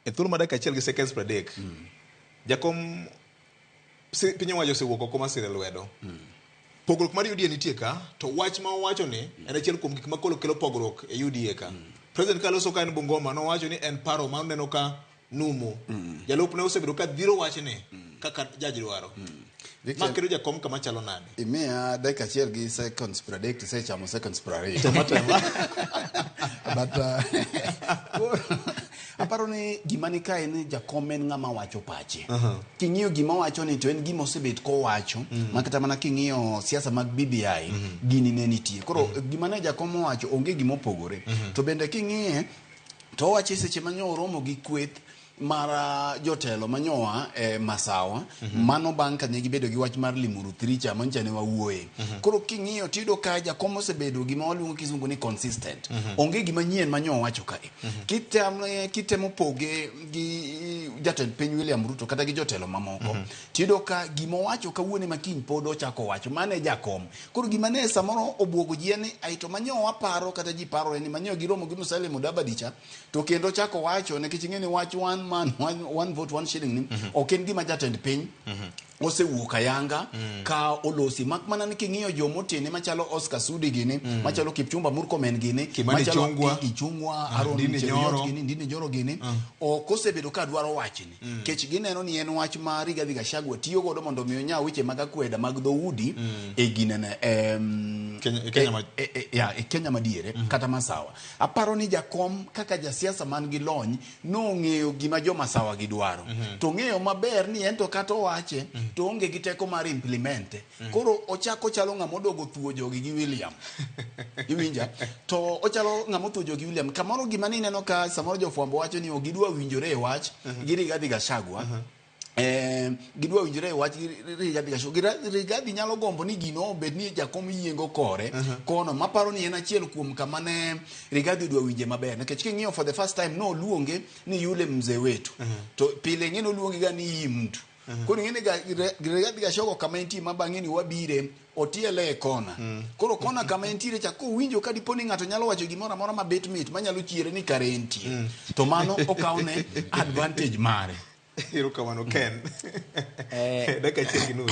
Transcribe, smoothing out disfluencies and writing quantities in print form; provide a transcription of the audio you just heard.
e thuolo ma dakika achiel gi seconds 30 jakom piny owacho osewuok oko masire lwedo pogruok mar UDA nitie ka to wach ma owacho ni en achiel kuom gik makolo kelo pogruok e UDA ka President Carlos Oka en Bungoma nowacho ni en paro ma neno ka numu jalup ne osebedo ka dhiro wach ni kaka jaji dwaro ma kero jakom kama chalo nade imiya dakika achiel gi seconds 30 tisechamo seconds 20 but aparo ni gima ni kae ni jakom en ng'ama wacho pache king'iyo gima wacho ni to en gima osebet kowacho makata mana king'iyo siasa mag BBI gini ne nitie koro gima ne jakom owacho onge gima opogore to bende king'iye to wache seche manyo oromo gi kweth mara jotelo manyoa Masawa mano bang' ka ne gibedo gi wach mar Limuru Thiricha mancha ne wawuoye koro king'iyo tido ka jakom osebedo gima waluongo kisungu ni consistent onge gima nyien manyo wacho kae kitemo poge gi jatend piny William Ruto kata gi jotelo mamoko tido ka gima wacho kawuone makiny pod ochako wacho mane jakom koro gima ne samoro obwogo ji ni aito manyo waparo kata ji paro ni manyo giromo gi Musalia Mudavadi cha to kendo chako wacho nikech ing'eni wach one vote one shilling ni ok en gima jatend piny osewuok ayanga ka olosi mak mana ni king'iyo jomotene machalo Oscar Sudi gini machalo Kipchumba Murkomen gini machalo Ichungwa Aaron Cheriot gini Ndini Nyoro gini ok osebedo ka dwaro wachni kech gineno ni en wach ma Rigathi Gachagua tiyo godo mondo miyo nya weche mag akweda mag dhoudi e ginene Kenya madiere kata Masawa aparo ni jakom kaka jasiasa man gi lony no ng'eyo gima jo Masawa gidwaro to ng'eyo maber ni en to kata wache to onge gi teko mar implemente koro ochako chalo ng'ama odogo thuo jogi gi William iwinja to ochalo ng'ama thuo jogi William kamoro gima ni neno ka samoro jofwambo wacho ni ogidwa winjore e wach gi Rigathi Gachagua gidwa winjore e wach Rigathi Gachagua Rigathi nyalo gombo ni gino obed ni jakom yiengo kore kono maparo ni en achiel kuom kama ne Rigathi dwa winje maber nikech king'iyo for the first time no luonge ni yule mzee wetu to pile ng'eno luonge ga ni mtu koro ng'ene Rigathi Gachagua kama entie mabang'e ni wabire otiele e kona koro kona kama entiere cha ko winjo ka diponi ng'ato nyalo wacho gimoro amora mabet mit manyalo chiere ni kare entie to mano okawne advantage mare Irukamano Ken dakika achiel gi nus